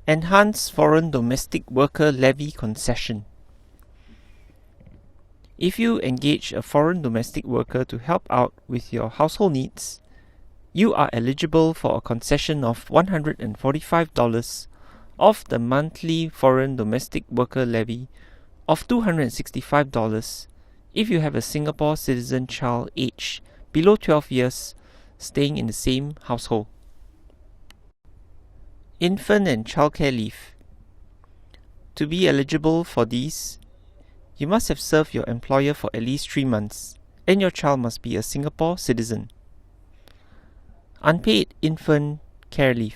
Enhanced Foreign Domestic Worker Levy Concession. If you engage a foreign domestic worker to help out with your household needs, you are eligible for a concession of $145 off the monthly foreign domestic worker levy of $265 if you have a Singapore citizen child aged below 12 years staying in the same household. Infant and childcare leave. To be eligible for these, you must have served your employer for at least 3 months, and your child must be a Singapore citizen. Unpaid infant care leave.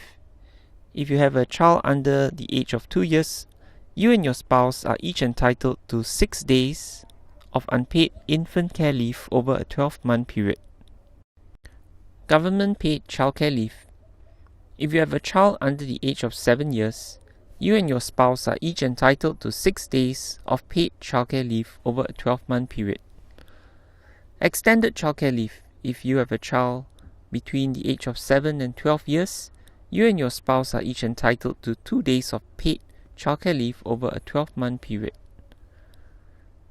If you have a child under the age of 2 years, you and your spouse are each entitled to 6 days of unpaid infant care leave over a 12-month period. Government paid childcare leave. If you have a child under the age of 7 years, you and your spouse are each entitled to 6 days of paid childcare leave over a 12-month period. Extended childcare leave. If you have a child between the age of 7 and 12 years, you and your spouse are each entitled to 2 days of paid childcare leave over a 12-month period.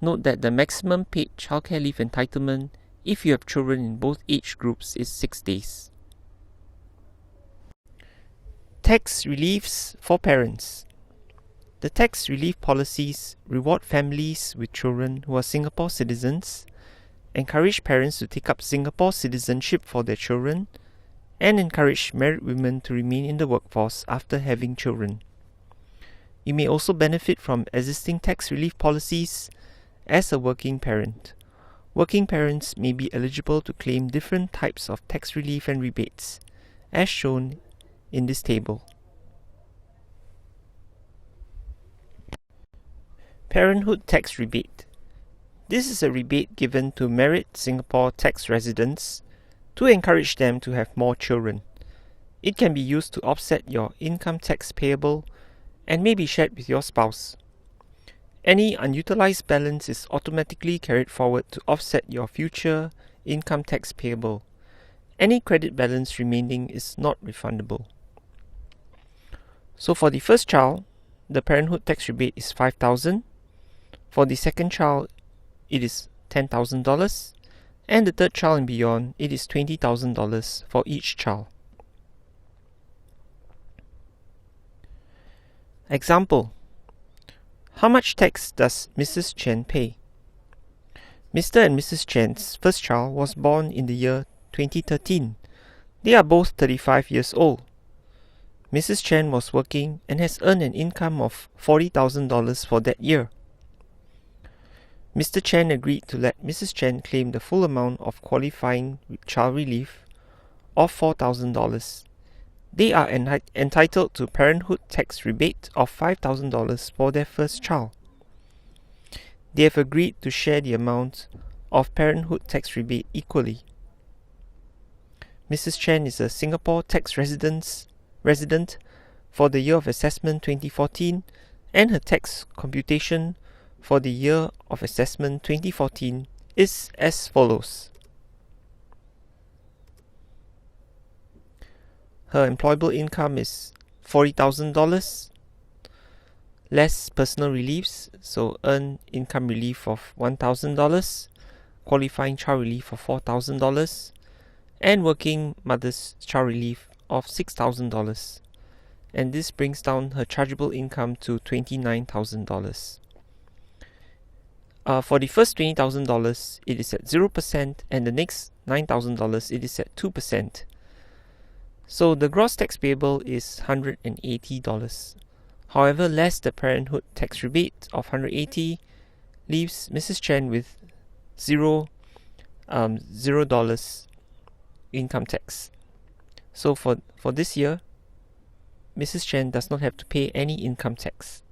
Note that the maximum paid childcare leave entitlement if you have children in both age groups is 6 days. Tax reliefs for parents. The tax relief policies reward families with children who are Singapore citizens, encourage parents to take up Singapore citizenship for their children, and encourage married women to remain in the workforce after having children. You may also benefit from existing tax relief policies as a working parent. Working parents may be eligible to claim different types of tax relief and rebates, as shown in this table. Parenthood tax rebate. This is a rebate given to married Singapore tax residents to encourage them to have more children. It can be used to offset your income tax payable and may be shared with your spouse. Any unutilized balance is automatically carried forward to offset your future income tax payable. Any credit balance remaining is not refundable. So for the first child, the parenthood tax rebate is $5,000. For the second child, it is $10,000, and the third child and beyond, it is $20,000 for each child. Example: how much tax does Mrs. Chen pay? Mr. and Mrs. Chen's first child was born in the year 2013. They are both 35 years old. Mrs. Chen was working and has earned an income of $40,000 for that year. Mr. Chen agreed to let Mrs. Chen claim the full amount of qualifying child relief of $4,000. They are entitled to parenthood tax rebate of $5,000 for their first child. They have agreed to share the amount of parenthood tax rebate equally. Mrs. Chen is a Singapore tax resident for the year of assessment 2014, and her tax computation for the year of assessment 2014 is as follows. Her employable income is $40,000, less personal reliefs, so earned income relief of $1,000, qualifying child relief of $4,000, and working mother's child relief of $6,000. And this brings down her chargeable income to $29,000. For the first $20,000, it is at 0%, and the next $9,000, it is at 2%. So the gross tax payable is $180. However, less the parenthood tax rebate of $180 leaves Mrs. Chen with $0 income tax. So for this year, Mrs. Chen does not have to pay any income tax.